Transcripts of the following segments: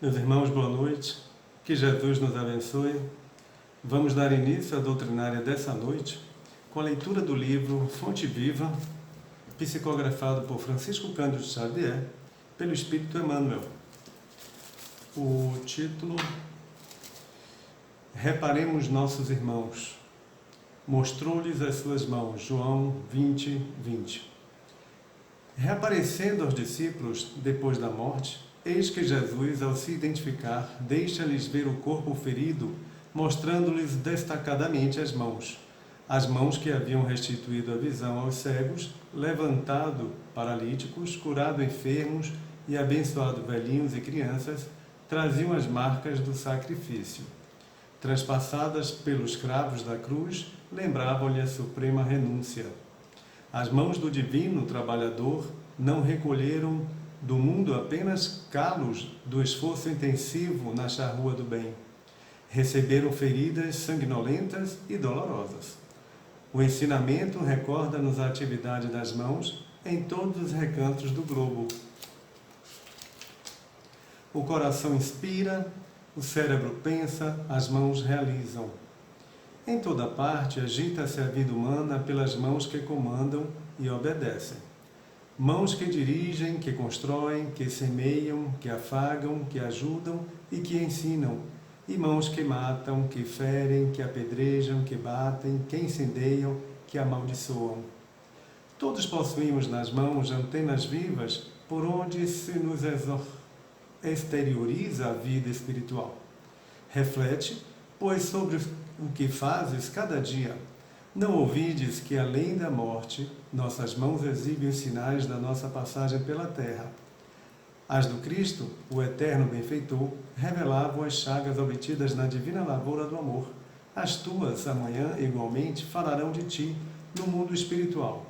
Meus irmãos, boa noite. Que Jesus nos abençoe. Vamos dar início à doutrinária dessa noite com a leitura do livro Fonte Viva, psicografado por Francisco Cândido Xavier, pelo Espírito Emmanuel. O título: Reparemos nossos irmãos. Mostrou-lhes as suas mãos. João 20, 20. Reaparecendo aos discípulos depois da morte, eis que Jesus, ao se identificar, deixa-lhes ver o corpo ferido, mostrando-lhes destacadamente as mãos que haviam restituído a visão aos cegos, levantado paralíticos, curado enfermos e abençoado velhinhos e crianças, traziam as marcas do sacrifício. Transpassadas pelos cravos da cruz, lembravam-lhe a suprema renúncia. As mãos do divino trabalhador não recolheram do mundo apenas calos do esforço intensivo na charrua do bem. Receberam feridas sanguinolentas e dolorosas. O ensinamento recorda-nos a atividade das mãos em todos os recantos do globo. O coração inspira, o cérebro pensa, as mãos realizam. Em toda parte agita-se a vida humana pelas mãos que comandam e obedecem. Mãos que dirigem, que constroem, que semeiam, que afagam, que ajudam e que ensinam. E mãos que matam, que ferem, que apedrejam, que batem, que incendeiam, que amaldiçoam. Todos possuímos nas mãos antenas vivas por onde se nos exterioriza a vida espiritual. Reflete, pois, sobre o que fazes cada dia. Não ouvides que, além da morte, nossas mãos exibem os sinais da nossa passagem pela terra. As do Cristo, o eterno benfeitor, revelavam as chagas obtidas na divina lavoura do amor. As tuas, amanhã, igualmente, falarão de ti no mundo espiritual,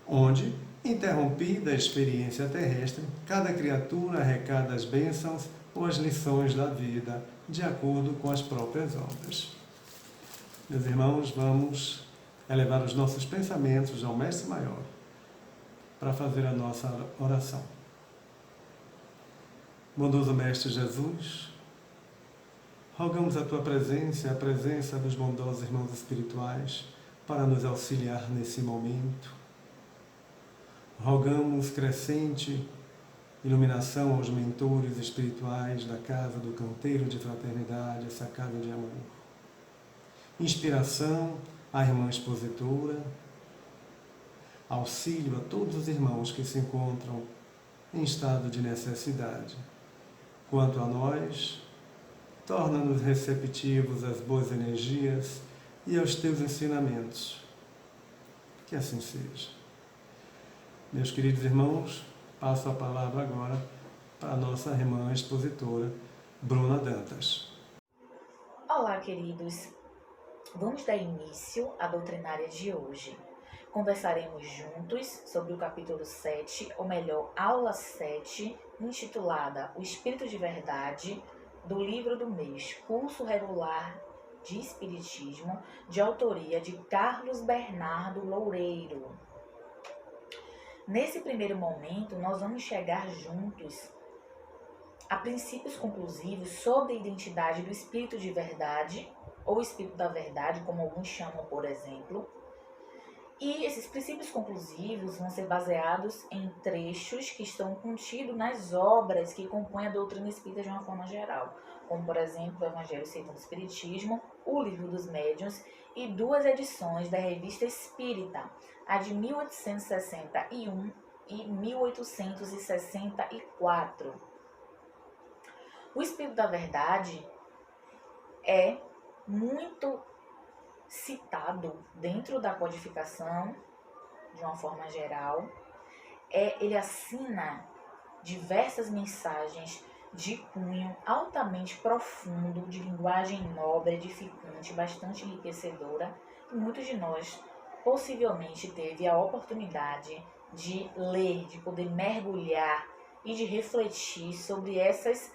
onde, interrompida a experiência terrestre, cada criatura arrecada as bênçãos ou as lições da vida, de acordo com as próprias obras. Meus irmãos, vamos elevar os nossos pensamentos ao Mestre Maior para fazer a nossa oração. Bondoso Mestre Jesus, rogamos a Tua presença e a presença dos bondosos irmãos espirituais para nos auxiliar nesse momento. Rogamos crescente iluminação aos mentores espirituais da Casa do Canteiro de Fraternidade, essa casa de amor. Inspiração à irmã expositora, auxílio a todos os irmãos que se encontram em estado de necessidade. Quanto a nós, torna-nos receptivos às boas energias e aos teus ensinamentos. Que assim seja. Meus queridos irmãos, passo a palavra agora para a nossa irmã expositora, Bruna Dantas. Olá, queridos. Vamos dar início à doutrinária de hoje. Conversaremos juntos sobre o capítulo 7, ou melhor, aula 7, intitulada O Espírito de Verdade, do livro do mês, Curso Regular de Espiritismo, de autoria de Carlos Bernardo Loureiro. Nesse primeiro momento, nós vamos chegar juntos a princípios conclusivos sobre a identidade do Espírito de Verdade, ou Espírito da Verdade, como alguns chamam, por exemplo. E esses princípios conclusivos vão ser baseados em trechos que estão contidos nas obras que compõem a doutrina espírita de uma forma geral, como, por exemplo, o Evangelho segundo o Espiritismo, o Livro dos Médiuns e 2 edições da Revista Espírita, a de 1861 e 1864. O Espírito da Verdade é muito citado dentro da codificação, de uma forma geral. Ele assina diversas mensagens de cunho altamente profundo, de linguagem nobre, edificante, bastante enriquecedora, e muitos de nós possivelmente teve a oportunidade de ler, de poder mergulhar e de refletir sobre essas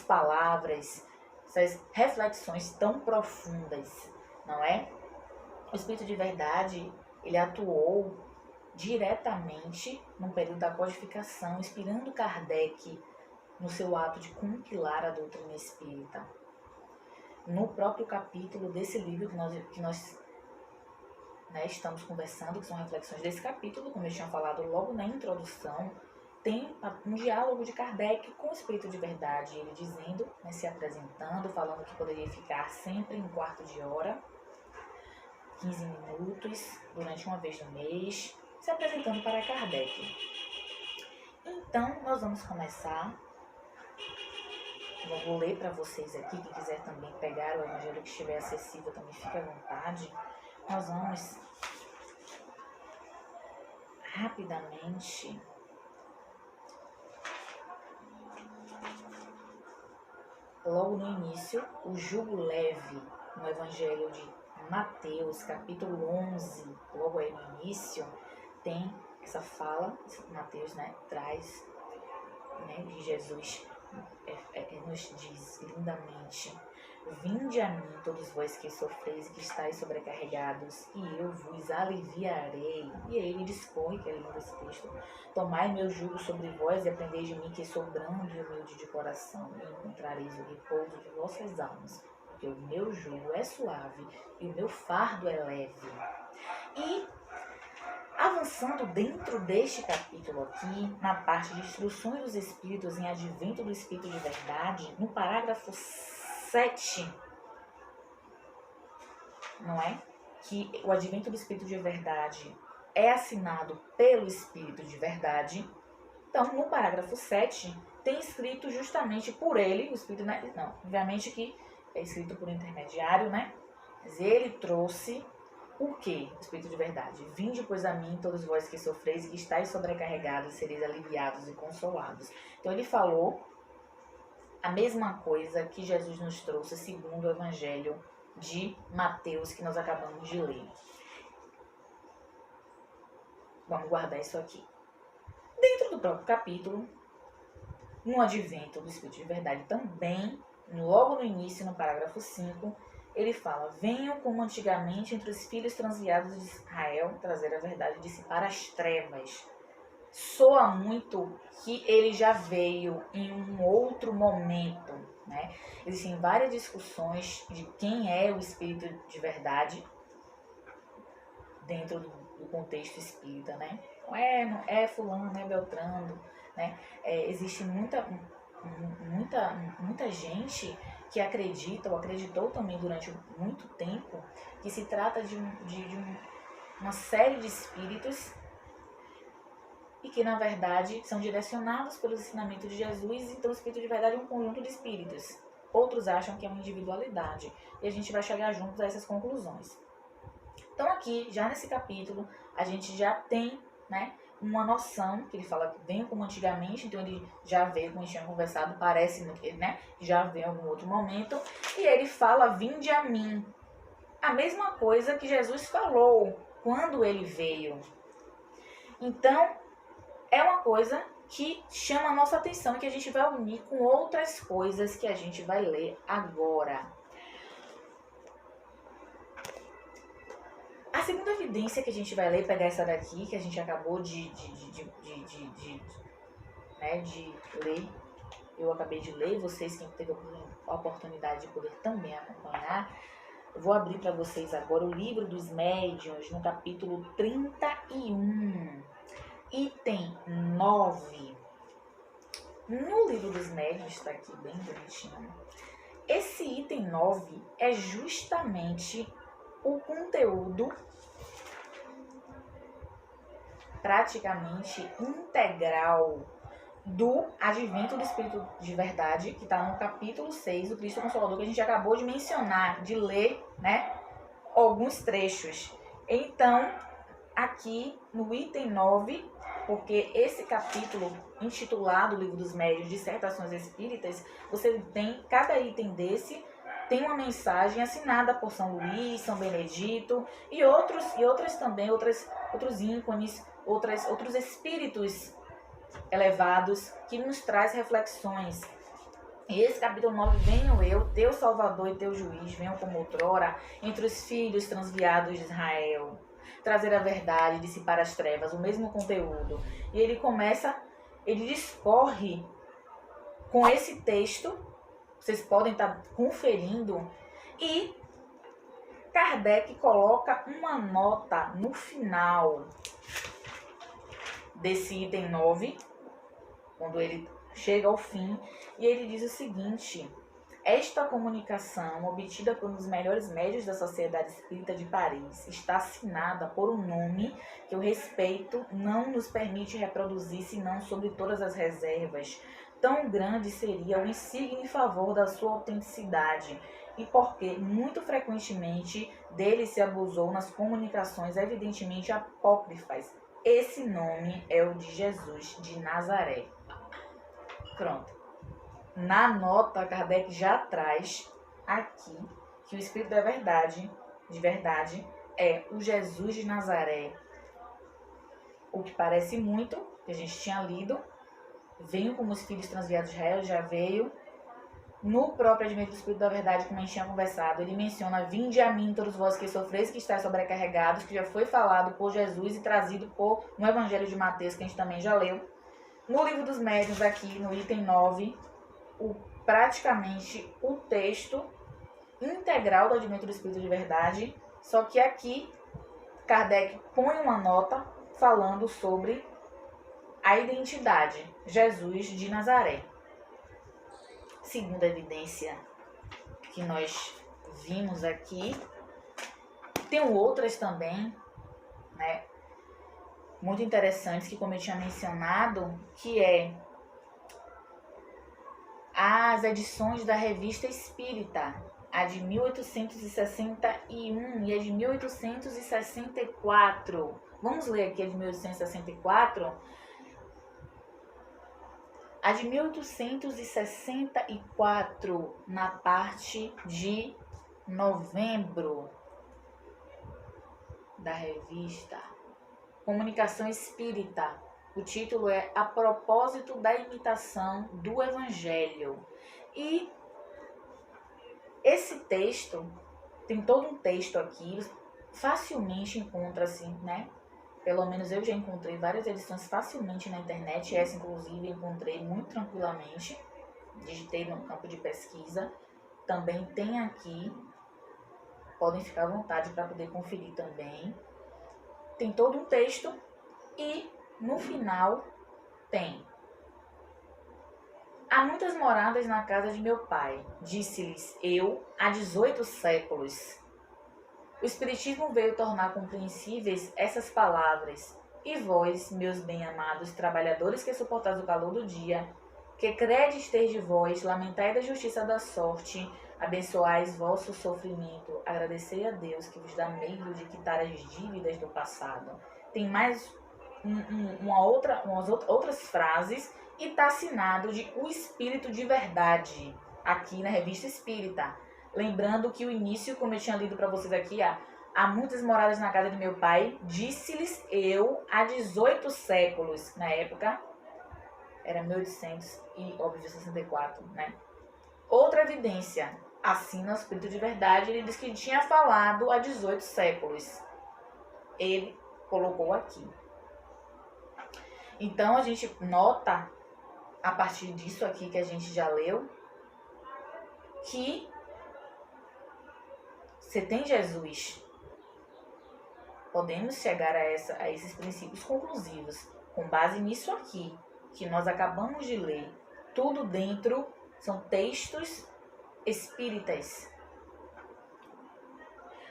palavras, essas reflexões tão profundas, não é? O Espírito de Verdade, ele atuou diretamente no período da codificação, inspirando Kardec no seu ato de compilar a doutrina espírita. No próprio capítulo desse livro que nós estamos conversando, que são reflexões desse capítulo, como eu tinha falado logo na introdução, tem um diálogo de Kardec com o Espírito de Verdade, ele dizendo, se apresentando, falando que poderia ficar sempre em um quarto de hora, 15 minutos, durante uma vez no mês, se apresentando para Kardec. Então, nós vamos começar. Eu vou ler para vocês aqui, quem quiser também pegar o evangelho que estiver acessível, também fique à vontade. Nós vamos rapidamente logo no início, o jugo leve, no evangelho de Mateus, capítulo 11, logo aí no início, tem essa fala, Mateus traz, de Jesus, nos diz lindamente: vinde a mim, todos vós que sofreis e que estáis sobrecarregados, e eu vos aliviarei. E aí ele discorre, que é lindo esse texto: tomai meu jugo sobre vós e aprendei de mim, que sou brando e humilde de coração, e encontrareis o repouso de vossas almas, porque o meu jugo é suave e o meu fardo é leve. E avançando dentro deste capítulo aqui, na parte de instruções dos Espíritos em advento do Espírito de Verdade, no parágrafo 7, não é? Que o advento do Espírito de Verdade é assinado pelo Espírito de Verdade. Então, no parágrafo 7, tem escrito justamente por ele, o Espírito, não, obviamente que é escrito por intermediário, mas ele trouxe o quê? O Espírito de Verdade: vinde, pois, a mim, todos vós que sofreis e que estáis sobrecarregados, sereis aliviados e consolados. Então, ele falou a mesma coisa que Jesus nos trouxe segundo o Evangelho de Mateus, que nós acabamos de ler. Vamos guardar isso aqui. Dentro do próprio capítulo, no advento do Espírito de Verdade também, logo no início, no parágrafo 5, ele fala: venham como antigamente entre os filhos transviados de Israel trazer a verdade e dissipar as trevas. Soa muito que ele já veio em um outro momento, Existem várias discussões de quem é o Espírito de Verdade dentro do contexto espírita, Não é fulano, não é beltrano, existe muita gente que acredita, ou acreditou também durante muito tempo, que se trata de uma série de espíritos e que, na verdade, são direcionados pelos ensinamentos de Jesus. Então, o Espírito de Verdade é um conjunto de espíritos. Outros acham que é uma individualidade. E a gente vai chegar juntos a essas conclusões. Então, aqui, já nesse capítulo, a gente já tem, uma noção, que ele fala que veio como antigamente, então ele já veio, como a gente tinha conversado, parece, que já veio em algum outro momento, e ele fala: vinde a mim. A mesma coisa que Jesus falou quando ele veio. Então, é uma coisa que chama a nossa atenção e que a gente vai unir com outras coisas que a gente vai ler agora. A segunda evidência que a gente vai ler, pegar essa daqui, que a gente acabou de ler, eu acabei de ler, vocês que teve a oportunidade de poder também acompanhar, eu vou abrir para vocês agora o Livro dos Médiuns, no capítulo 31, item 9. No Livro dos Médiuns, está aqui bem bonitinho, esse item 9 é justamente o conteúdo praticamente integral do advento do Espírito de Verdade, que está no capítulo 6 do Cristo Consolador, que a gente acabou de mencionar, de ler, alguns trechos. Então, aqui no item 9, porque esse capítulo intitulado Livro dos Médiuns, Dissertações Espíritas, você tem, cada item desse tem uma mensagem assinada por São Luís, São Benedito e outras também, outros ícones, outros espíritos elevados que nos traz reflexões. E esse capítulo 9, venho eu, teu Salvador e teu Juiz, venham como outrora entre os filhos transviados de Israel, trazer a verdade e dissipar as trevas, o mesmo conteúdo. E ele discorre com esse texto, vocês podem estar conferindo, e Kardec coloca uma nota no final desse item 9, quando ele chega ao fim, e ele diz o seguinte: esta comunicação, obtida por um dos melhores médios da Sociedade Espírita de Paris, está assinada por um nome que o respeito não nos permite reproduzir, senão sobre todas as reservas. Tão grande seria o insígnia em favor da sua autenticidade, e porque muito frequentemente dele se abusou nas comunicações evidentemente apócrifas. Esse nome é o de Jesus de Nazaré. Pronto. Na nota, Kardec já traz aqui que o Espírito da Verdade, de verdade, é o Jesus de Nazaré. O que parece muito, que a gente tinha lido, venho como os filhos transviados de Israel, já veio. No próprio Advento do Espírito da Verdade, como a gente tinha conversado, ele menciona: vinde a mim todos vós que sofreis, que estáis sobrecarregados, que já foi falado por Jesus e trazido no Evangelho de Mateus, que a gente também já leu. No Livro dos Médiuns, aqui no item 9, praticamente o texto integral do Advento do Espírito de Verdade, só que aqui Kardec põe uma nota falando sobre a identidade, Jesus de Nazaré. Segunda evidência que nós vimos aqui, tem outras também, né, muito interessantes, que como eu tinha mencionado, que é as edições da Revista Espírita, a de 1861 e a de 1864. Vamos ler aqui a de 1864. A de 1864, na parte de novembro da revista Comunicação Espírita. O título é A Propósito da Imitação do Evangelho. E esse texto, tem todo um texto aqui, facilmente encontra-se, né? Pelo menos eu já encontrei várias edições facilmente na internet. Essa, inclusive, encontrei muito tranquilamente. Digitei no campo de pesquisa. Também tem aqui. Podem ficar à vontade para poder conferir também. Tem todo um texto. E, no final, tem: há muitas moradas na casa de meu pai. Disse-lhes eu há 18 séculos. O Espiritismo veio tornar compreensíveis essas palavras. E vós, meus bem-amados trabalhadores que suportais o calor do dia, que credes ter de vós, lamentai da justiça da sorte, abençoais vosso sofrimento, agradecei a Deus que vos dá meio de quitar as dívidas do passado. Tem mais umas outras frases, e está assinado de o Espírito de Verdade, aqui na Revista Espírita. Lembrando que o início, como eu tinha lido para vocês aqui, há muitas moradas na casa de meu pai, disse-lhes eu há 18 séculos. Na época, era 1864, né? Outra evidência, assina o Espírito de Verdade, ele diz que tinha falado há 18 séculos. Ele colocou aqui. Então, a gente nota, a partir disso aqui que a gente já leu, que você tem Jesus. Podemos chegar a esses princípios conclusivos com base nisso aqui, que nós acabamos de ler. Tudo dentro são textos espíritas.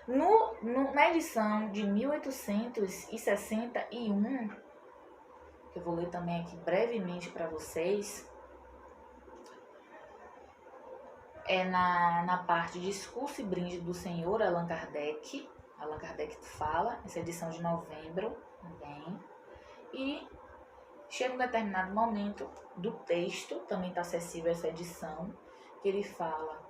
Na edição de 1861, que eu vou ler também aqui brevemente para vocês, é na parte Discurso e Brinde do Senhor Allan Kardec. Allan Kardec fala, essa edição de novembro também. E chega um determinado momento do texto, também está acessível essa edição, que ele fala: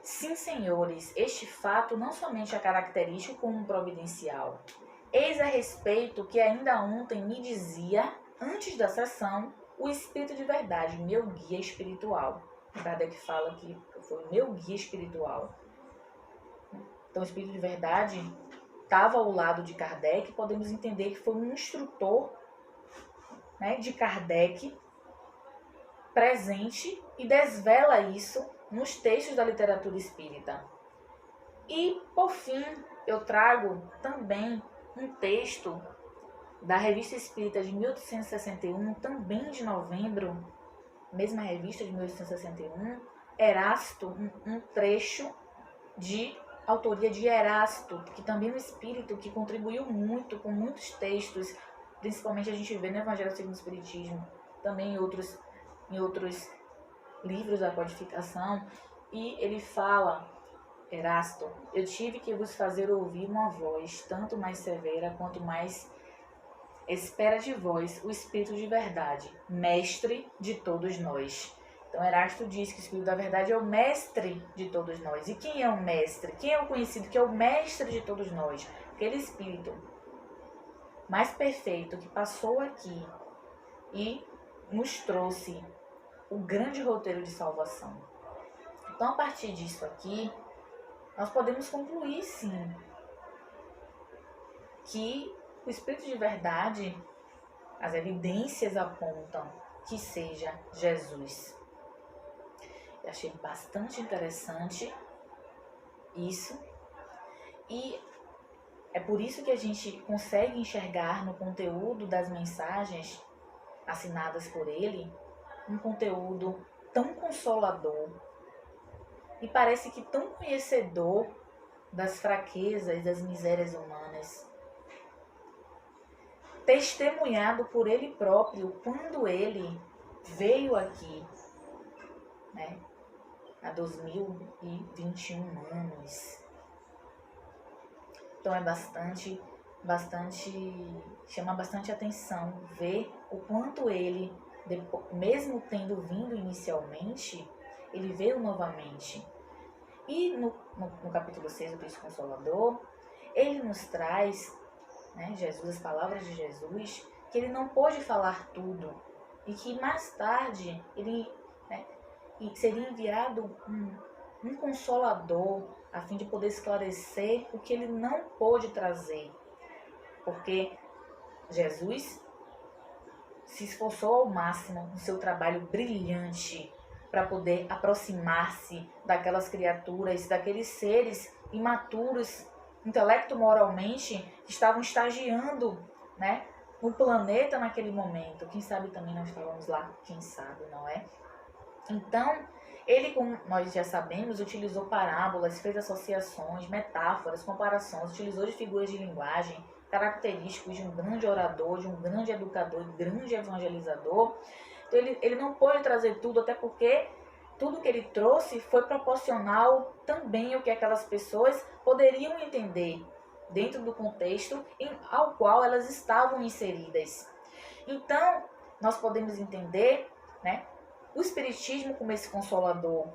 sim, senhores, este fato não somente é característico como providencial. Eis a respeito que ainda ontem me dizia, antes da sessão, o Espírito de Verdade, meu guia espiritual. O Kardec fala que foi meu guia espiritual. Então, o Espírito de Verdade estava ao lado de Kardec. Podemos entender que foi um instrutor né, de Kardec presente e desvela isso nos textos da literatura espírita. E, por fim, eu trago também um texto da Revista Espírita de 1861, também de novembro, mesma revista de 1861, Erasto, um trecho de autoria de Erasto, que também é um espírito que contribuiu muito com muitos textos, principalmente a gente vê no Evangelho segundo o Espiritismo, também em outros livros da codificação, e ele fala, Erasto, eu tive que vos fazer ouvir uma voz, tanto mais severa quanto mais espera de vós o Espírito de verdade, mestre de todos nós. Então Erasto diz que o Espírito da verdade é o mestre de todos nós. E quem é o mestre? Quem é o conhecido que é o mestre de todos nós? Aquele Espírito mais perfeito que passou aqui e nos trouxe o grande roteiro de salvação. Então, a partir disso aqui, nós podemos concluir, sim, que o Espírito de verdade, as evidências apontam que seja Jesus. Eu achei bastante interessante isso. E é por isso que a gente consegue enxergar no conteúdo das mensagens assinadas por ele um conteúdo tão consolador e parece que tão conhecedor das fraquezas e das misérias humanas. Testemunhado por ele próprio quando ele veio aqui, né, há 2021 anos. Então é chama bastante atenção ver o quanto ele, mesmo tendo vindo inicialmente, ele veio novamente. E no capítulo 6 do Cristo Consolador, ele nos traz, né, Jesus, as palavras de Jesus, que ele não pôde falar tudo e que mais tarde ele, né, seria enviado um consolador a fim de poder esclarecer o que ele não pôde trazer. Porque Jesus se esforçou ao máximo no seu trabalho brilhante para poder aproximar-se daquelas criaturas, daqueles seres imaturos, intelecto-moralmente, que estavam estagiando, né, no planeta naquele momento. Quem sabe também nós estávamos lá, quem sabe, não é? Então, ele, como nós já sabemos, utilizou parábolas, fez associações, metáforas, comparações, utilizou de figuras de linguagem, característicos de um grande orador, de um grande educador, de um grande evangelizador. Então, ele não pôde trazer tudo, até porque tudo que ele trouxe foi proporcional também ao que aquelas pessoas poderiam entender dentro do contexto ao qual elas estavam inseridas. Então, nós podemos entender, né, o Espiritismo como esse consolador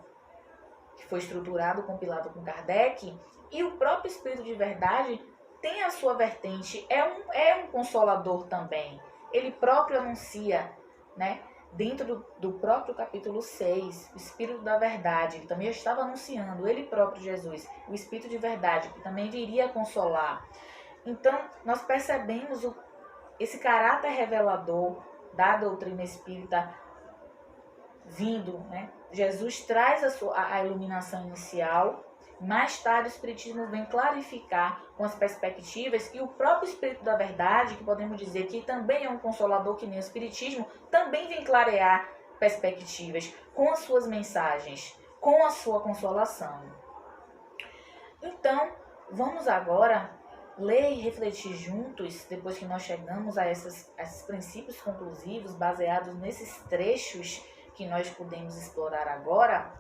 que foi estruturado, compilado com Kardec, e o próprio Espírito de verdade tem a sua vertente, é um consolador também. Ele próprio anuncia, né, dentro do próprio capítulo 6, o Espírito da verdade, ele também estava anunciando, ele próprio Jesus, o Espírito de verdade, que também viria a consolar. Então, nós percebemos esse caráter revelador da doutrina espírita vindo, né? Jesus traz a iluminação inicial, mais tarde o Espiritismo vem clarificar com as perspectivas, e o próprio Espírito da Verdade, que podemos dizer que também é um consolador que nem o Espiritismo, também vem clarear perspectivas com as suas mensagens, com a sua consolação. Então, vamos agora ler e refletir juntos, depois que nós chegamos a esses princípios conclusivos baseados nesses trechos que nós podemos explorar agora.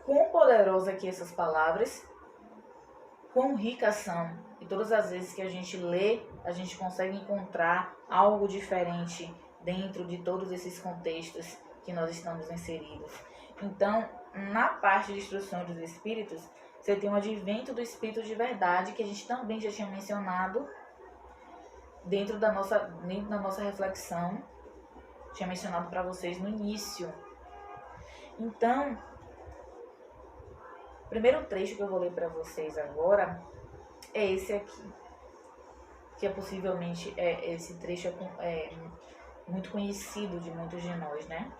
Quão poderosa que essas palavras, quão ricas são, e todas as vezes que a gente lê, a gente consegue encontrar algo diferente dentro de todos esses contextos que nós estamos inseridos. Então, na parte de instrução dos espíritos, você tem o advento do Espírito de verdade, que a gente também já tinha mencionado dentro da nossa reflexão, tinha mencionado para vocês no início. Então, o primeiro trecho que eu vou ler para vocês agora é esse aqui. que é possivelmente esse trecho é muito conhecido de muitos de nós, né?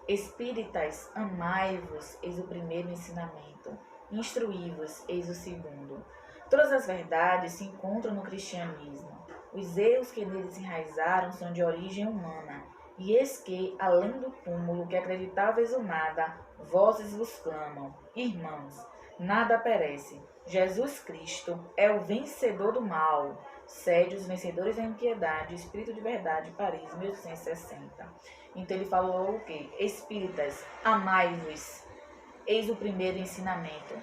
Espíritas, amai-vos, eis o primeiro ensinamento. Instruí-vos, eis o segundo. Todas as verdades se encontram no cristianismo. Os erros que neles enraizaram são de origem humana. E eis que, além do túmulo que acreditava exumada, vozes vos clamam. Irmãos, nada perece. Jesus Cristo é o vencedor do mal. Sede os vencedores da impiedade, Espírito de Verdade, Paris, 1860. Então ele falou o quê? Espíritas, amai-vos. Eis o primeiro ensinamento.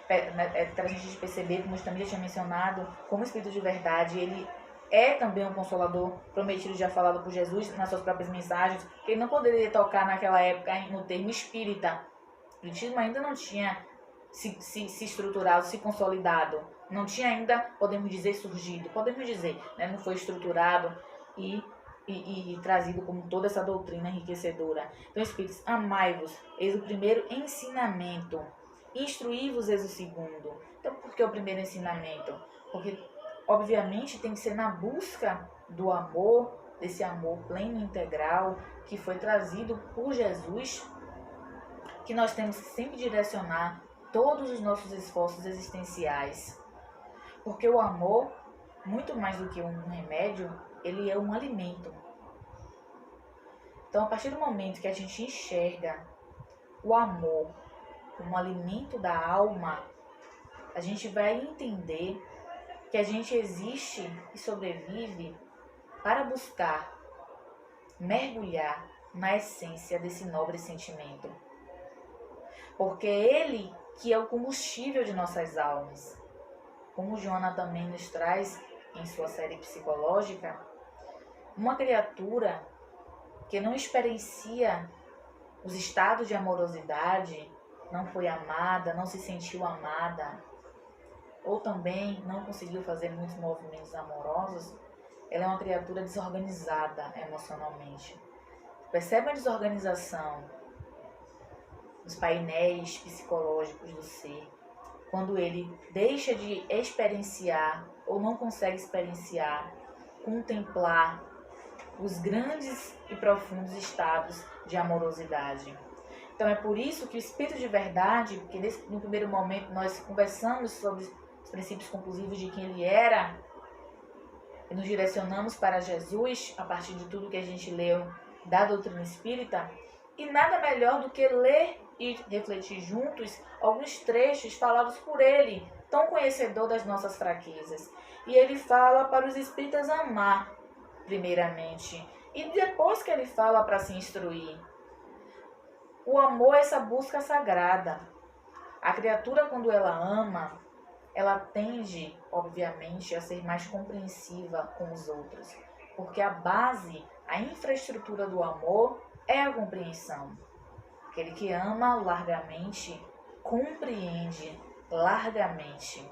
Para a gente perceber, como eu também já tinha mencionado, como o Espírito de Verdade, ele é também um consolador prometido, já falado por Jesus nas suas próprias mensagens, que ele não poderia tocar naquela época no termo espírita. O espiritismo ainda não tinha se estruturado, se consolidado. Não tinha ainda, podemos dizer, surgido. Podemos dizer, né? Não foi estruturado e trazido como toda essa doutrina enriquecedora. Então, Espíritos, amai-vos, eis o primeiro ensinamento. Instruí-vos, eis o segundo. Então, por que o primeiro ensinamento? Porque, obviamente, tem que ser na busca do amor, desse amor pleno e integral, que foi trazido por Jesus, que nós temos que sempre direcionar todos os nossos esforços existenciais. Porque o amor, muito mais do que um remédio, ele é um alimento. Então, a partir do momento que a gente enxerga o amor como alimento da alma, a gente vai entender que a gente existe e sobrevive para buscar mergulhar na essência desse nobre sentimento. Porque é ele que é o combustível de nossas almas. Como Joana também nos traz em sua série psicológica, uma criatura que não experiencia os estados de amorosidade, não foi amada, não se sentiu amada, ou também não conseguiu fazer muitos movimentos amorosos, ela é uma criatura desorganizada emocionalmente. Percebe a desorganização dos painéis psicológicos do ser, quando ele deixa de experienciar ou não consegue experienciar, contemplar os grandes e profundos estados de amorosidade. Então é por isso que o Espírito de Verdade, porque no primeiro momento nós conversamos sobre os princípios conclusivos de quem ele era, e nos direcionamos para Jesus a partir de tudo que a gente leu da doutrina espírita, e nada melhor do que ler e refletir juntos alguns trechos falados por ele, tão conhecedor das nossas fraquezas. E ele fala para os espíritas amar, primeiramente, e depois que ele fala para se instruir. O amor é essa busca sagrada. A criatura, quando ela ama, ela tende, obviamente, a ser mais compreensiva com os outros, porque a base, a infraestrutura do amor é a compreensão. Aquele que ama largamente, compreende largamente.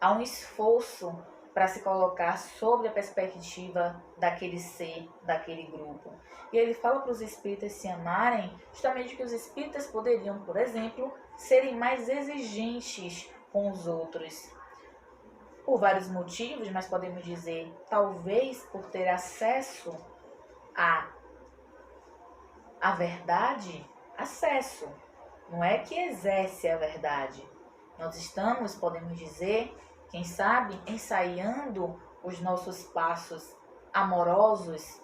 Há um esforço para se colocar sobre a perspectiva daquele ser, daquele grupo. E ele fala para os espíritas se amarem, justamente que os espíritas poderiam, por exemplo, serem mais exigentes com os outros. Por vários motivos, mas podemos dizer, talvez por ter acesso à verdade, acesso. Não é que exerce a verdade. Nós estamos, podemos dizer, quem sabe, ensaiando os nossos passos amorosos.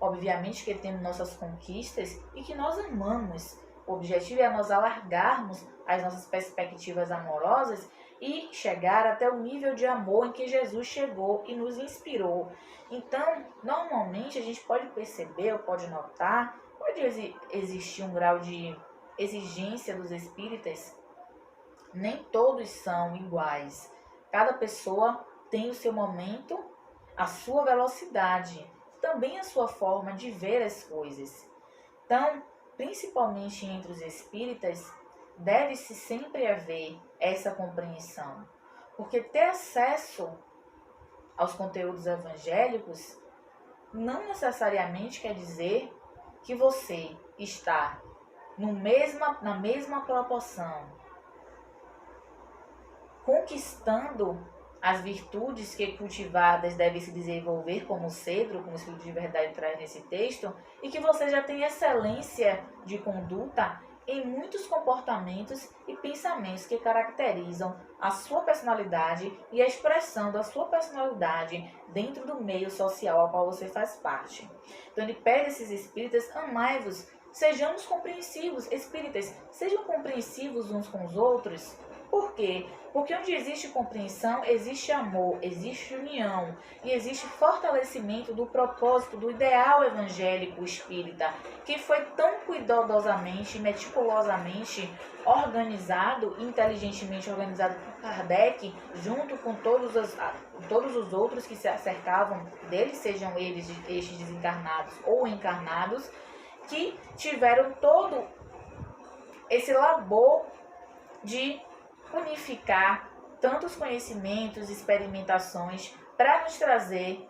Obviamente que temos nossas conquistas e que nós amamos. O objetivo é nós alargarmos as nossas perspectivas amorosas e chegar até o nível de amor em que Jesus chegou e nos inspirou. Então, normalmente a gente pode perceber ou pode notar, pode existir um grau de exigência dos espíritas. Nem todos são iguais. Cada pessoa tem o seu momento, a sua velocidade, também a sua forma de ver as coisas. Então, principalmente entre os espíritas, deve-se sempre haver essa compreensão. Porque ter acesso aos conteúdos evangélicos não necessariamente quer dizer que você está na mesma proporção, conquistando as virtudes que cultivadas devem se desenvolver como cedro, como o Espírito de Verdade traz nesse texto, e que você já tem excelência de conduta em muitos comportamentos e pensamentos que caracterizam a sua personalidade e a expressão da sua personalidade dentro do meio social ao qual você faz parte. Então ele pede a esses espíritas: amai-vos, sejamos compreensivos. Espíritas, sejam compreensivos uns com os outros. Por quê? Porque onde existe compreensão, existe amor, existe união e existe fortalecimento do propósito, do ideal evangélico espírita, que foi tão cuidadosamente, meticulosamente organizado, inteligentemente organizado por Kardec, junto com todos os outros que se acercavam dele, sejam eles estes desencarnados ou encarnados, que tiveram todo esse labor de unificar tantos conhecimentos, experimentações, para nos trazer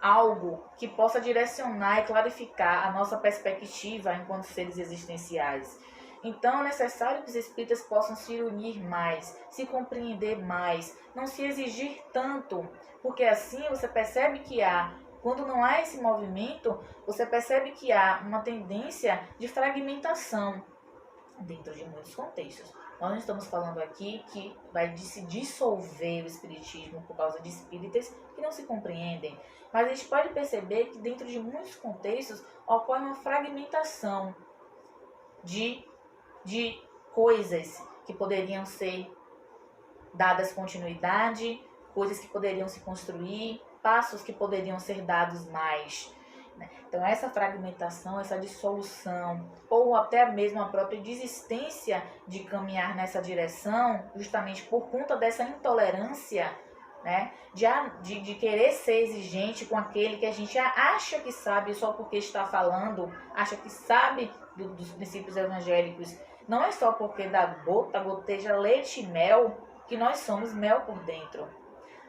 algo que possa direcionar e clarificar a nossa perspectiva enquanto seres existenciais. Então é necessário que os espíritas possam se unir mais, se compreender mais, não se exigir tanto, porque assim você percebe que quando não há esse movimento, você percebe que há uma tendência de fragmentação dentro de muitos contextos. Nós não estamos falando aqui que vai se dissolver o espiritismo por causa de espíritas que não se compreendem, mas a gente pode perceber que dentro de muitos contextos ocorre uma fragmentação de coisas que poderiam ser dadas continuidade, coisas que poderiam se construir, passos que poderiam ser dados mais. Então essa fragmentação, essa dissolução, ou até mesmo a própria desistência de caminhar nessa direção, justamente por conta dessa intolerância, né, de querer ser exigente com aquele que a gente acha que sabe só porque está falando, acha que sabe dos princípios evangélicos. Não é só porque da gota goteja leite e mel que nós somos mel por dentro.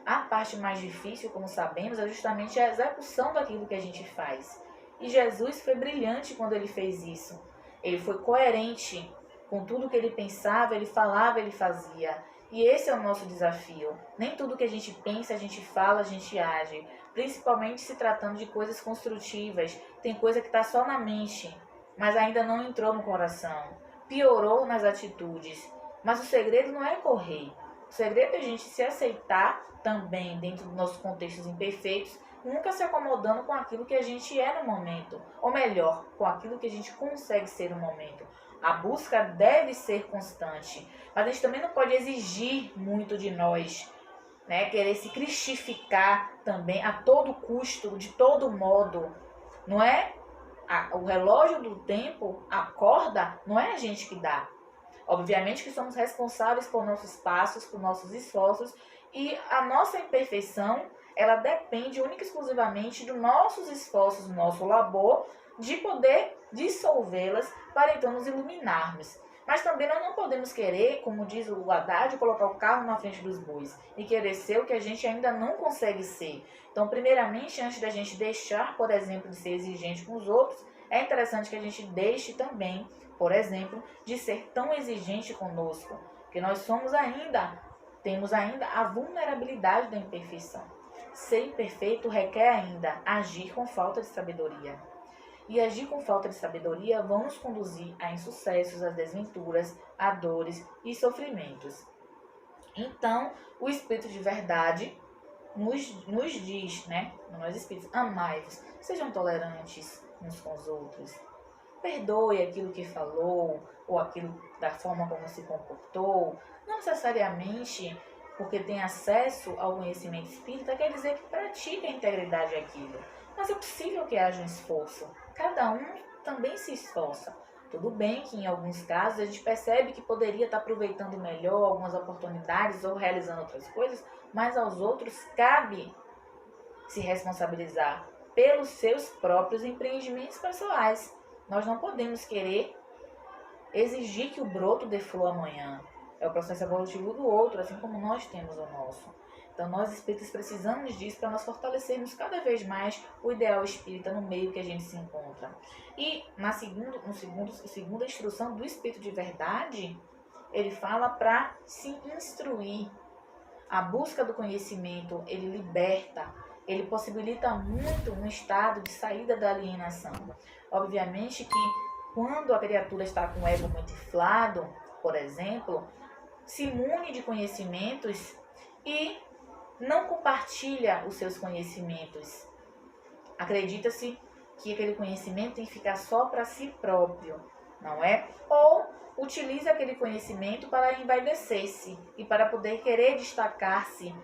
A parte mais difícil, como sabemos, é justamente a execução daquilo que a gente faz. E Jesus foi brilhante quando ele fez isso. Ele foi coerente com tudo que ele pensava, ele falava, ele fazia. E esse é o nosso desafio. Nem tudo que a gente pensa, a gente fala, a gente age. Principalmente se tratando de coisas construtivas. Tem coisa que está só na mente, mas ainda não entrou no coração. Piorou nas atitudes. Mas o segredo não é correr. O segredo é a gente se aceitar também dentro dos nossos contextos imperfeitos, nunca se acomodando com aquilo que a gente é no momento, ou melhor, com aquilo que a gente consegue ser no momento. A busca deve ser constante, mas a gente também não pode exigir muito de nós, né? Querer se cristificar também a todo custo, de todo modo, não é? O relógio do tempo, a corda, não é a gente que dá. Obviamente que somos responsáveis por nossos passos, por nossos esforços, e a nossa imperfeição, ela depende única e exclusivamente dos nossos esforços, do nosso labor, de poder dissolvê-las para então nos iluminarmos. Mas também nós não podemos querer, como diz o Haddad, colocar o carro na frente dos bois e querer ser o que a gente ainda não consegue ser. Então, primeiramente, antes da gente deixar, por exemplo, de ser exigente com os outros, é interessante que a gente deixe também, por exemplo, de ser tão exigente conosco, porque nós temos ainda a vulnerabilidade da imperfeição. Ser imperfeito requer ainda agir com falta de sabedoria. E agir com falta de sabedoria vão nos conduzir a insucessos, a desventuras, a dores e sofrimentos. Então, o Espírito de Verdade nos diz, né, nós espíritos, amai-vos, sejam tolerantes uns com os outros. Perdoe aquilo que falou, ou aquilo da forma como se comportou. Não necessariamente porque tem acesso ao conhecimento espírita, quer dizer que pratica a integridade daquilo. Mas é possível que haja um esforço. Cada um também se esforça. Tudo bem que em alguns casos a gente percebe que poderia estar aproveitando melhor algumas oportunidades ou realizando outras coisas, mas aos outros cabe se responsabilizar pelos seus próprios empreendimentos pessoais. Nós não podemos querer exigir que o broto dê flor amanhã. É o processo evolutivo do outro, assim como nós temos o nosso. Então, nós espíritas precisamos disso para nós fortalecermos cada vez mais o ideal espírita no meio que a gente se encontra. E na segunda instrução do Espírito de Verdade, ele fala para se instruir. A busca do conhecimento, ele liberta, ele possibilita muito um estado de saída da alienação. Obviamente que quando a criatura está com o ego muito inflado, por exemplo, se imune de conhecimentos e não compartilha os seus conhecimentos. Acredita-se que aquele conhecimento tem que ficar só para si próprio, não é? Ou utiliza aquele conhecimento para envaidecer-se e para poder querer destacar-se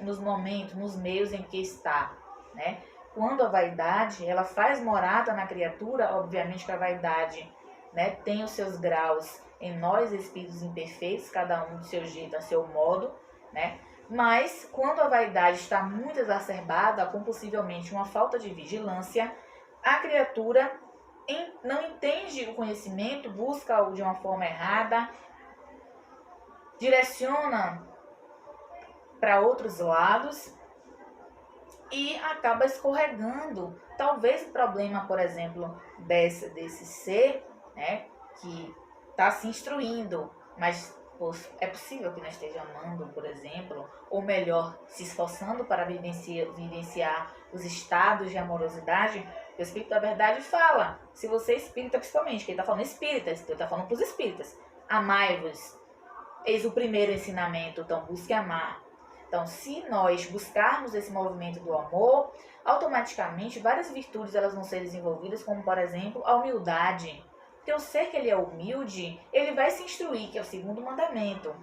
nos momentos, nos meios em que está, né? Quando a vaidade, ela faz morada na criatura, obviamente que a vaidade, né, tem os seus graus em nós, espíritos imperfeitos, cada um do seu jeito, a seu modo, né? Mas quando a vaidade está muito exacerbada, com possivelmente uma falta de vigilância, a criatura não entende o conhecimento, busca-o de uma forma errada, direciona para outros lados e acaba escorregando. Talvez o problema, por exemplo, desse ser, né, que está se instruindo, mas é possível que não esteja amando, por exemplo, ou melhor, se esforçando para vivenciar os estados de amorosidade. O Espírito da Verdade fala, se você é espírita principalmente, que ele está falando espíritas, ele está falando para os espíritas, amai-vos, eis o primeiro ensinamento, então busque amar. Então, se nós buscarmos esse movimento do amor, automaticamente várias virtudes elas vão ser desenvolvidas, como por exemplo a humildade. Porque o ser que ele é humilde, ele vai se instruir, que é o segundo mandamento,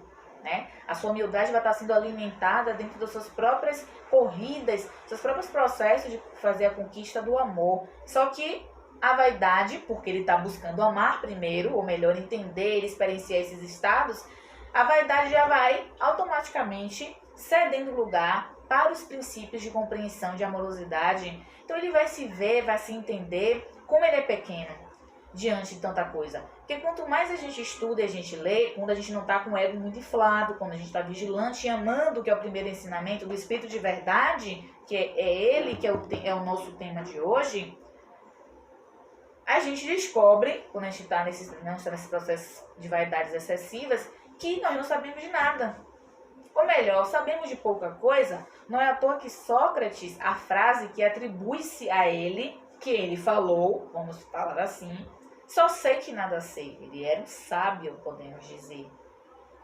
né? A sua humildade vai estar sendo alimentada dentro das suas próprias corridas, seus próprios processos de fazer a conquista do amor. Só que a vaidade, porque ele está buscando amar primeiro, ou melhor, entender, experienciar esses estados, a vaidade já vai automaticamente cedendo lugar para os princípios de compreensão, de amorosidade. Então ele vai se ver, vai se entender como ele é pequeno diante de tanta coisa. Porque quanto mais a gente estuda e a gente lê, quando a gente não está com o ego muito inflado, quando a gente está vigilante e amando, que é o primeiro ensinamento do Espírito de Verdade, que é ele que é o nosso tema de hoje, a gente descobre, quando a gente está nesse processo de vaidades excessivas, que nós não sabemos de nada. Ou melhor, sabemos de pouca coisa. Não é à toa que Sócrates, a frase que atribui-se a ele, que ele falou, vamos falar assim, só sei que nada sei. Ele era um sábio, podemos dizer.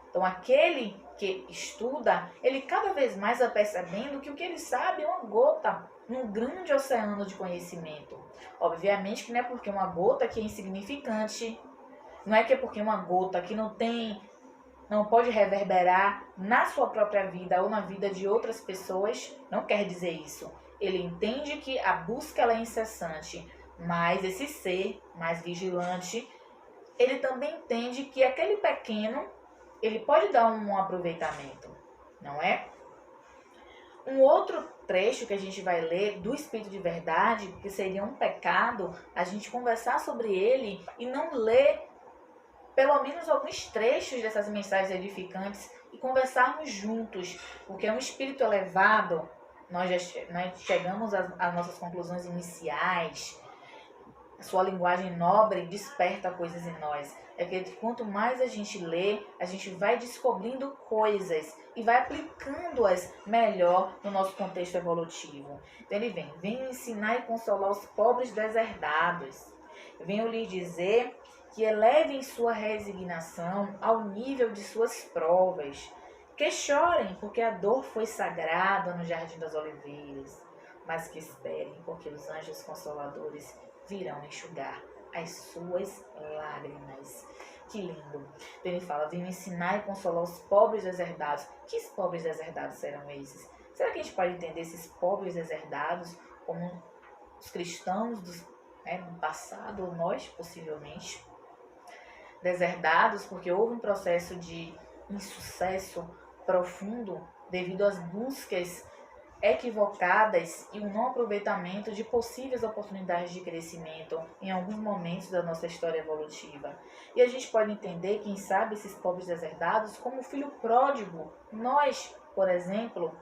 Então, aquele que estuda, ele cada vez mais vai percebendo que o que ele sabe é uma gota num grande oceano de conhecimento. Obviamente que não é porque uma gota que é insignificante, não é que é porque uma gota que não pode reverberar na sua própria vida ou na vida de outras pessoas, não quer dizer isso. Ele entende que a busca ela é incessante, mas esse ser mais vigilante, ele também entende que aquele pequeno, ele pode dar um aproveitamento, não é? Um outro trecho que a gente vai ler do Espírito de Verdade, que seria um pecado, a gente conversar sobre ele e não ler pelo menos alguns trechos dessas mensagens edificantes e conversarmos juntos, porque é um espírito elevado, nós chegamos às nossas conclusões iniciais, a sua linguagem nobre desperta coisas em nós. É que quanto mais a gente lê, a gente vai descobrindo coisas e vai aplicando-as melhor no nosso contexto evolutivo. Então ele vem ensinar e consolar os pobres deserdados. Venho lhe dizer que elevem sua resignação ao nível de suas provas. Que chorem, porque a dor foi sagrada no Jardim das Oliveiras. Mas que esperem, porque os anjos consoladores virão enxugar as suas lágrimas. Que lindo. Então ele fala, venho ensinar e consolar os pobres deserdados. Que pobres deserdados serão esses? Será que a gente pode entender esses pobres deserdados como os cristãos do passado, ou nós, possivelmente? Deserdados porque houve um processo de insucesso profundo devido às buscas equivocadas e um não aproveitamento de possíveis oportunidades de crescimento em alguns momentos da nossa história evolutiva. E a gente pode entender, quem sabe, esses pobres deserdados como o filho pródigo. Nós, por exemplo,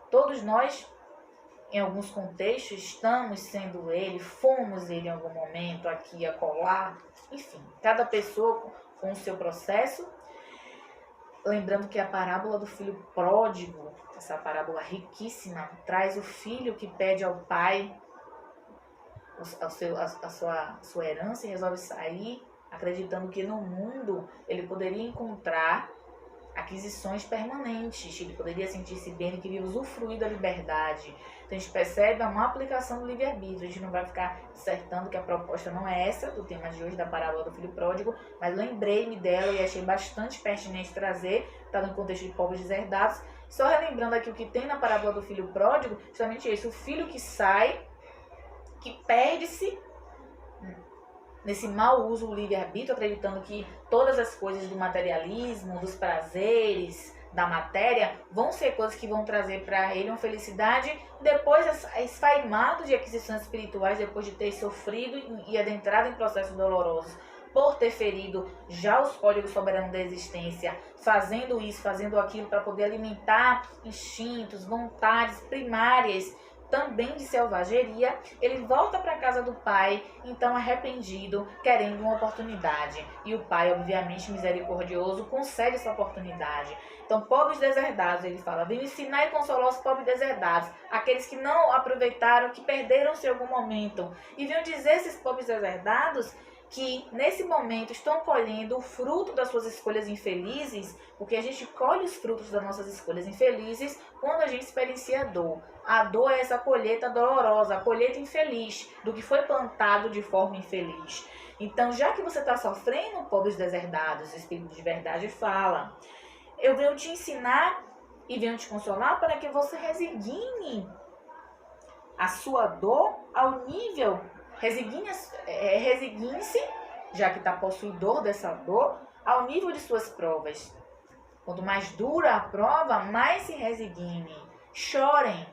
todos nós, em alguns contextos, estamos sendo ele, fomos ele em algum momento, aqui, acolá, enfim, cada pessoa com o seu processo. lembrando que a parábola do filho pródigo, essa parábola riquíssima, traz o filho que pede ao pai a sua herança e resolve sair, acreditando que no mundo ele poderia encontrar aquisições permanentes, ele poderia sentir-se bem, ele queria usufruir da liberdade. Então a gente percebe uma aplicação do livre-arbítrio. A gente não vai ficar dissertando que a proposta não é essa do tema de hoje, da parábola do filho pródigo, mas lembrei-me dela e achei bastante pertinente trazer, está no contexto de pobres deserdados. Só relembrando aqui o que tem na parábola do filho pródigo, justamente isso, o filho que sai, que perde-se nesse mau uso do livre-arbítrio, acreditando que todas as coisas do materialismo, dos prazeres, da matéria, vão ser coisas que vão trazer para ele uma felicidade, depois esfaimado de aquisições espirituais, depois de ter sofrido e adentrado em processos dolorosos, por ter ferido já os códigos soberanos da existência, fazendo isso, fazendo aquilo para poder alimentar instintos, vontades primárias, também de selvageria, ele volta para a casa do pai, então arrependido, querendo uma oportunidade. E o pai, obviamente misericordioso, concede essa oportunidade. Então, pobres deserdados, ele fala, vem ensinar e consolar os pobres deserdados, aqueles que não aproveitaram, que perderam-se em algum momento. E venham dizer esses pobres deserdados que nesse momento estão colhendo o fruto das suas escolhas infelizes, porque a gente colhe os frutos das nossas escolhas infelizes quando a gente experiencia a dor. A dor é essa colheita dolorosa, a colheita infeliz, do que foi plantado de forma infeliz. Então, já que você está sofrendo, pobres deserdados, o Espírito de Verdade fala, eu venho te ensinar e venho te consolar para que você resigne a sua dor ao nível, resigne-se, já que está possuidor dessa dor, ao nível de suas provas. Quanto mais dura a prova, mais se resigne. Chorem.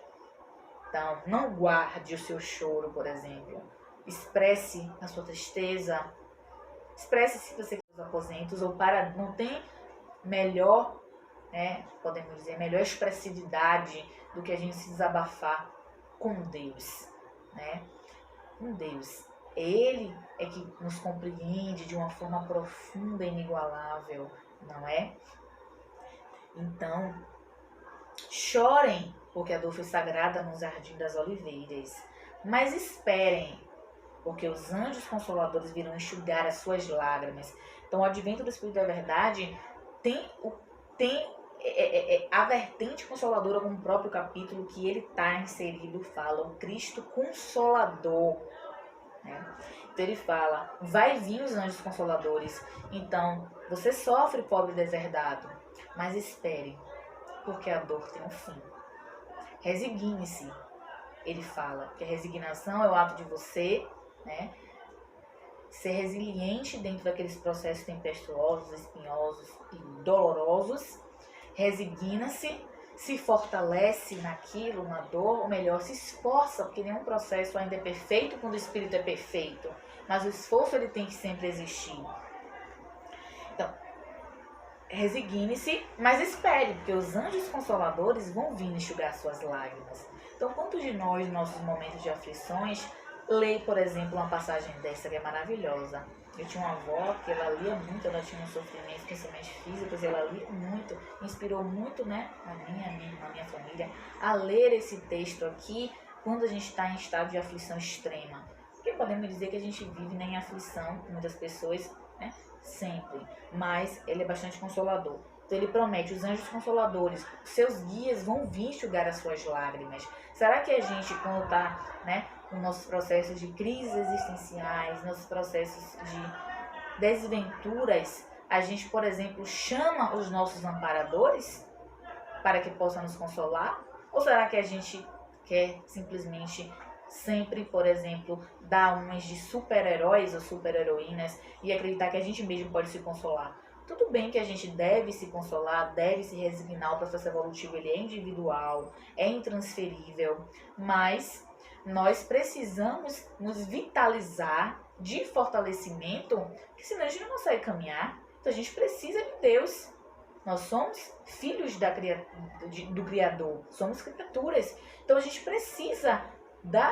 Então, não guarde o seu choro, por exemplo. Expresse a sua tristeza. Expresse se você quer os aposentos ou para não tem melhor, podemos dizer, melhor expressividade do que a gente se desabafar com Deus, com Deus. Ele é que nos compreende de uma forma profunda e inigualável, não é? Então, chorem, porque a dor foi sagrada no jardim das oliveiras. Mas esperem, porque os anjos consoladores virão enxugar as suas lágrimas. Então, o advento do Espírito da Verdade tem a vertente consoladora, como o próprio capítulo que ele está inserido fala, o Cristo Consolador. Então ele fala, vai vir os anjos consoladores. Então, você sofre, pobre deserdado, mas espere, porque a dor tem um fim. Resigne-se, ele fala, que a resignação é o ato de você, ser resiliente dentro daqueles processos tempestuosos, espinhosos e dolorosos. Resigna-se, se fortalece naquilo, na dor, ou melhor, se esforça, porque nenhum processo ainda é perfeito quando o espírito é perfeito, mas o esforço ele tem que sempre existir. Então, resigne-se, mas espere, porque os anjos consoladores vão vir enxugar suas lágrimas. Então, quantos de nós, nos nossos momentos de aflições, lê, por exemplo, uma passagem dessa que é maravilhosa? Eu tinha uma avó que ela lia muito, ela tinha um sofrimento, principalmente físicos, e ela lia muito, inspirou muito, a minha família, a ler esse texto aqui quando a gente está em estado de aflição extrema. Porque podemos dizer que a gente vive em aflição, muitas pessoas, sempre, mas ele é bastante consolador. Então ele promete, os anjos consoladores, os seus guias vão vir enxugar as suas lágrimas. Será que a gente, quando está, nos nossos processos de crises existenciais, nossos processos de desventuras, a gente, por exemplo, chama os nossos amparadores para que possam nos consolar? Ou será que a gente quer simplesmente sempre, por exemplo, dar umas de super-heróis ou super-heroínas e acreditar que a gente mesmo pode se consolar? Tudo bem que a gente deve se consolar, deve se resignar, o processo evolutivo ele é individual, é intransferível, mas nós precisamos nos vitalizar de fortalecimento, porque senão a gente não consegue caminhar. Então a gente precisa de Deus. Nós somos filhos do Criador, somos criaturas. Então a gente precisa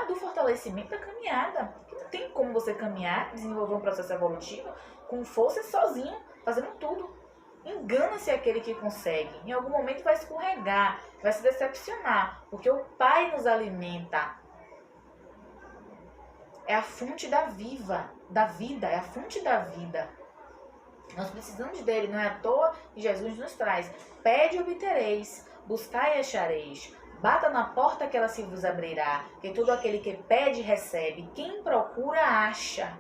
do fortalecimento da caminhada. Porque não tem como você caminhar, desenvolver um processo evolutivo com força sozinho, fazendo tudo. Engana-se aquele que consegue. Em algum momento vai escorregar, vai se decepcionar, porque o Pai nos alimenta. É a fonte da vida, é a fonte da vida. Nós precisamos dele, não é à toa que Jesus nos traz. Pede e obtereis, buscai e achareis. Bata na porta que ela se vos abrirá, que todo aquele que pede recebe, quem procura acha.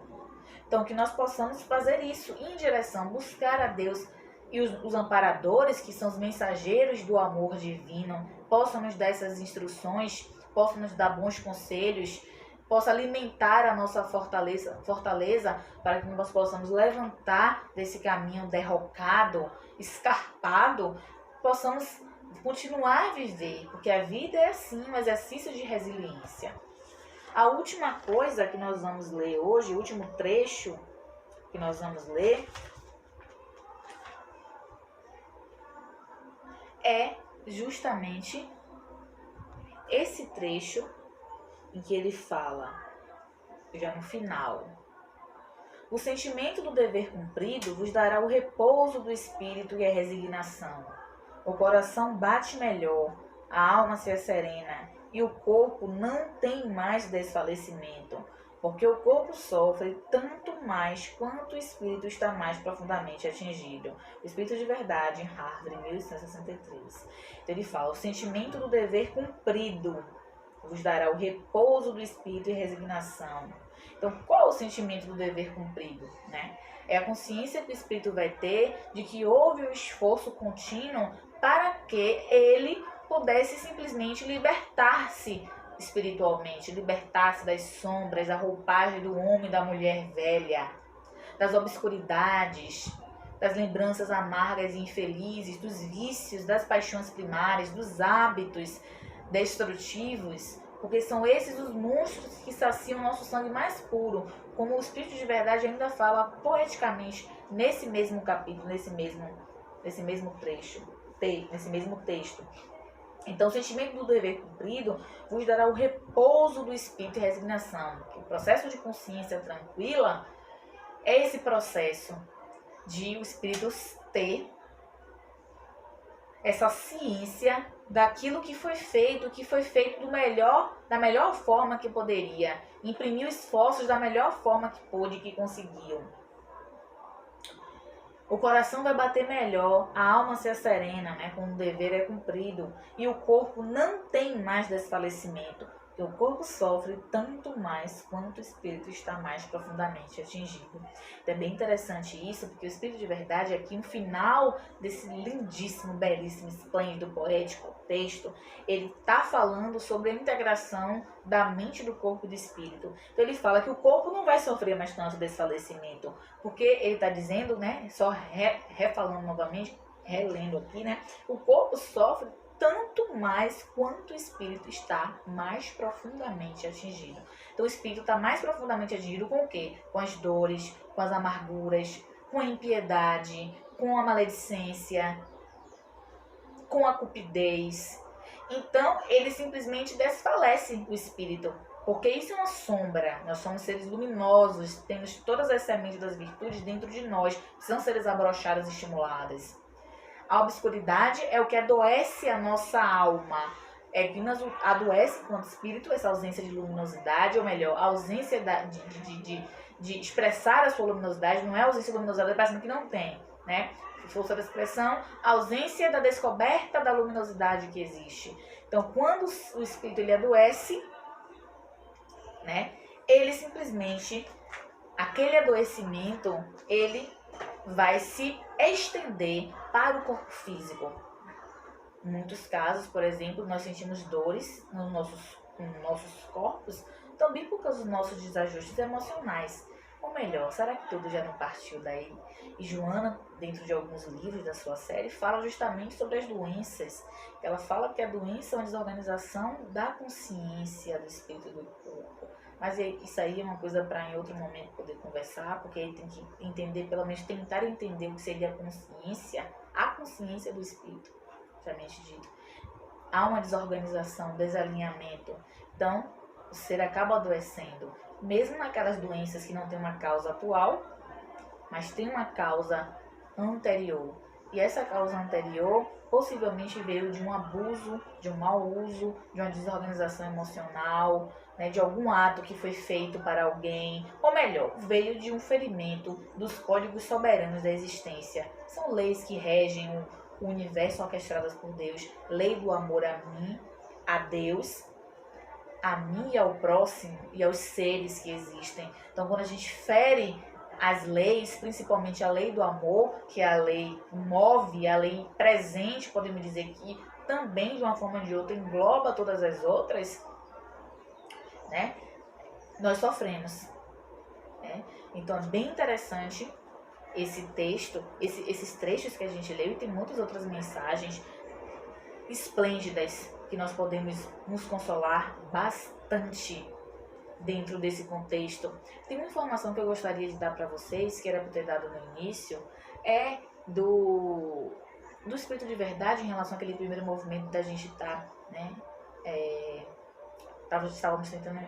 Então que nós possamos fazer isso, ir em direção, buscar a Deus. E os amparadores, que são os mensageiros do amor divino, possam nos dar essas instruções, possam nos dar bons conselhos, possa alimentar a nossa fortaleza para que nós possamos levantar desse caminho derrocado, escarpado, possamos continuar a viver, porque a vida é assim, um exercício de resiliência. A última coisa que nós vamos ler hoje, o último trecho que nós vamos ler, é justamente esse trecho em que ele fala, já no final: o sentimento do dever cumprido vos dará o repouso do espírito e a resignação. O coração bate melhor, a alma se serena e o corpo não tem mais desfalecimento, porque o corpo sofre tanto mais quanto o espírito está mais profundamente atingido. O Espírito de Verdade, em Harvard, 1863. Então ele fala: o sentimento do dever cumprido vos dará o repouso do espírito e resignação. Então, qual é o sentimento do dever cumprido, né? É a consciência que o espírito vai ter de que houve o esforço contínuo para que ele pudesse simplesmente libertar-se espiritualmente, libertar-se das sombras, da roupagem do homem e da mulher velha, das obscuridades, das lembranças amargas e infelizes, dos vícios, das paixões primárias, dos hábitos destrutivos, porque são esses os monstros que saciam o nosso sangue mais puro, como o Espírito de Verdade ainda fala poeticamente nesse mesmo capítulo, nesse mesmo trecho, nesse mesmo texto. Então, o sentimento do dever cumprido vos dará o repouso do espírito e resignação. O processo de consciência tranquila é esse processo de o espírito ter essa ciência daquilo que foi feito da melhor forma que poderia, imprimiu esforços da melhor forma que pôde, que conseguiu. O coração vai bater melhor, a alma se serena, né, quando o dever é cumprido, e o corpo não tem mais desfalecimento, porque o corpo sofre tanto mais quanto o espírito está mais profundamente atingido. Então é bem interessante isso, porque o Espírito de Verdade, aqui no final desse lindíssimo, belíssimo, esplêndido, poético texto, ele está falando sobre a integração da mente, do corpo e do espírito. Então ele fala que o corpo não vai sofrer mais tanto desfalecimento, porque ele está dizendo, né, só refalando novamente, relendo aqui, né, o corpo sofre tanto mais quanto o espírito está mais profundamente atingido. Então o espírito está mais profundamente atingido com o quê? Com as dores, com as amarguras, com a impiedade, com a maledicência, com a cupidez. Então ele simplesmente desfalece o espírito, porque isso é uma sombra. Nós somos seres luminosos, temos todas as sementes das virtudes dentro de nós, precisam ser desabrochadas e estimuladas. A obscuridade é o que adoece a nossa alma. É que nos adoece quanto espírito, essa ausência de luminosidade, ou melhor, a ausência de expressar a sua luminosidade. Não é a ausência de luminosidade, parece que não tem, né? Força da expressão, a ausência da descoberta da luminosidade que existe. Então, quando o espírito ele adoece, né, ele simplesmente, aquele adoecimento, ele vai se estender para o corpo físico. Em muitos casos, por exemplo, nós sentimos dores nos nossos corpos, também por causa dos nossos desajustes emocionais. Ou melhor, será que tudo já não partiu daí? E Joana, dentro de alguns livros da sua série, fala justamente sobre as doenças. Ela fala que a doença é uma desorganização da consciência, do espírito e do corpo. Mas isso aí é uma coisa para em outro momento poder conversar, porque aí tem que entender, pelo menos tentar entender o que seria a consciência do espírito, propriamente dito. Há uma desorganização, desalinhamento. Então, o ser acaba adoecendo. Mesmo naquelas doenças que não tem uma causa atual, mas tem uma causa anterior. E essa causa anterior possivelmente veio de um abuso, de um mau uso, de uma desorganização emocional, né, de algum ato que foi feito para alguém, ou melhor, veio de um ferimento dos códigos soberanos da existência. São leis que regem o universo orquestradas por Deus, lei do amor a mim, a Deus, a mim e ao próximo e aos seres que existem. Então, quando a gente fere as leis, principalmente a lei do amor, que é a lei move, a lei presente, podemos dizer que também de uma forma ou de outra engloba todas as outras, né? Nós sofremos. Né? Então é bem interessante esse texto, esses trechos que a gente leu, e tem muitas outras mensagens esplêndidas que nós podemos nos consolar bastante dentro desse contexto. Tem uma informação que eu gostaria de dar para vocês, que era para ter dado no início, é do Espírito de Verdade em relação àquele primeiro movimento da gente estar, né, estávamos tentando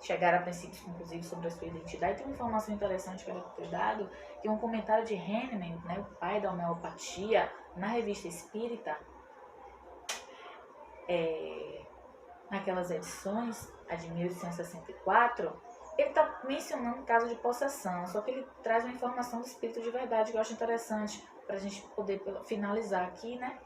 chegar a princípios conclusivos sobre a sua identidade. Tem uma informação interessante que eu quero ter dado, que é um comentário de Hahnemann, né, o pai da homeopatia, na Revista Espírita, naquelas edições, a de 1864, ele está mencionando um caso de possessão, só que ele traz uma informação do Espírito de Verdade que eu acho interessante para a gente poder finalizar aqui, né?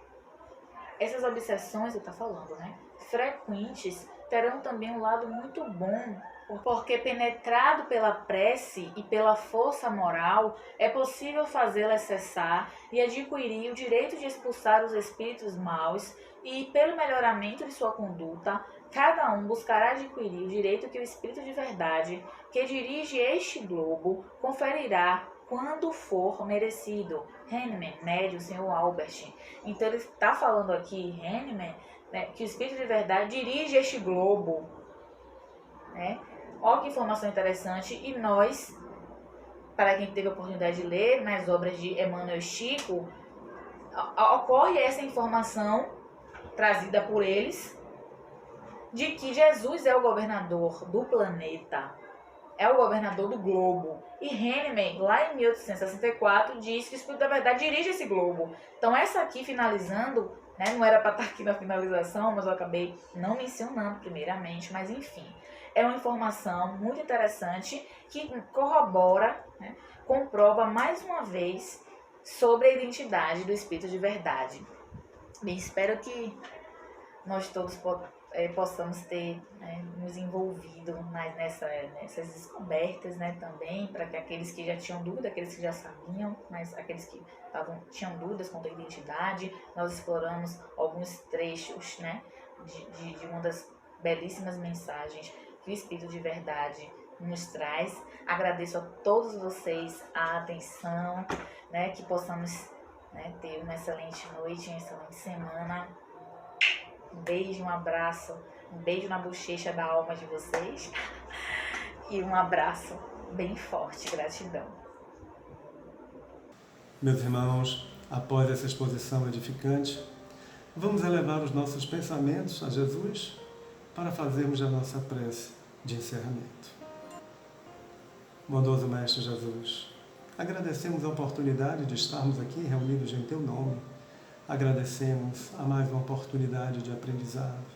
Essas obsessões, ele está falando, né, frequentes, terão também um lado muito bom, porque penetrado pela prece e pela força moral, é possível fazê-la cessar e adquirir o direito de expulsar os espíritos maus, e pelo melhoramento de sua conduta, cada um buscará adquirir o direito que o Espírito de Verdade, que dirige este globo, conferirá quando for merecido. Hahnemann, médium, Sr. Albert. Então ele está falando aqui, Hahnemann, né, que o Espírito de Verdade dirige este globo. Né? Olha que informação interessante. E nós, para quem teve a oportunidade de ler nas obras de Emmanuel Chico, ocorre essa informação trazida por eles, de que Jesus é o governador do planeta, é o governador do globo. E Hahnemann, lá em 1864, diz que o Espírito da Verdade dirige esse globo. Então essa aqui, finalizando, né, não era para estar aqui na finalização, mas eu acabei não mencionando primeiramente, mas enfim, é uma informação muito interessante que corrobora, né, comprova mais uma vez sobre a identidade do Espírito de Verdade. Bem, espero que nós todos possamos ter, né, nos envolvido nessas descobertas, né, também, para que aqueles que já tinham dúvida, aqueles que já sabiam, mas aqueles que tinham dúvidas quanto à identidade, nós exploramos alguns trechos, né, de uma das belíssimas mensagens que o Espírito de Verdade nos traz. Agradeço a todos vocês a atenção, né, que possamos, né, ter uma excelente noite, uma excelente semana. Um beijo, um abraço, um beijo na bochecha da alma de vocês e um abraço bem forte. Gratidão. Meus irmãos, após essa exposição edificante, vamos elevar os nossos pensamentos a Jesus para fazermos a nossa prece de encerramento. Bondoso Mestre Jesus, agradecemos a oportunidade de estarmos aqui reunidos em Teu nome. Agradecemos a mais uma oportunidade de aprendizado.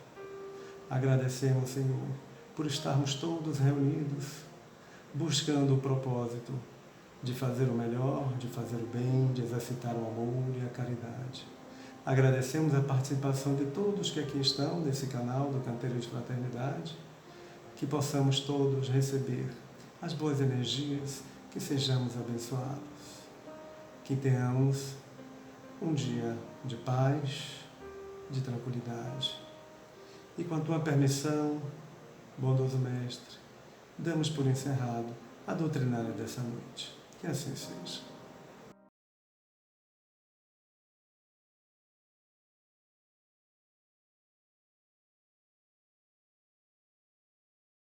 Agradecemos, Senhor, por estarmos todos reunidos, buscando o propósito de fazer o melhor, de fazer o bem, de exercitar o amor e a caridade. Agradecemos a participação de todos que aqui estão, nesse canal do Canteiro de Fraternidade, que possamos todos receber as boas energias, que sejamos abençoados, que tenhamos um dia de paz, de tranquilidade. E com a Tua permissão, bondoso Mestre, damos por encerrado a doutrinária dessa noite. Que assim seja.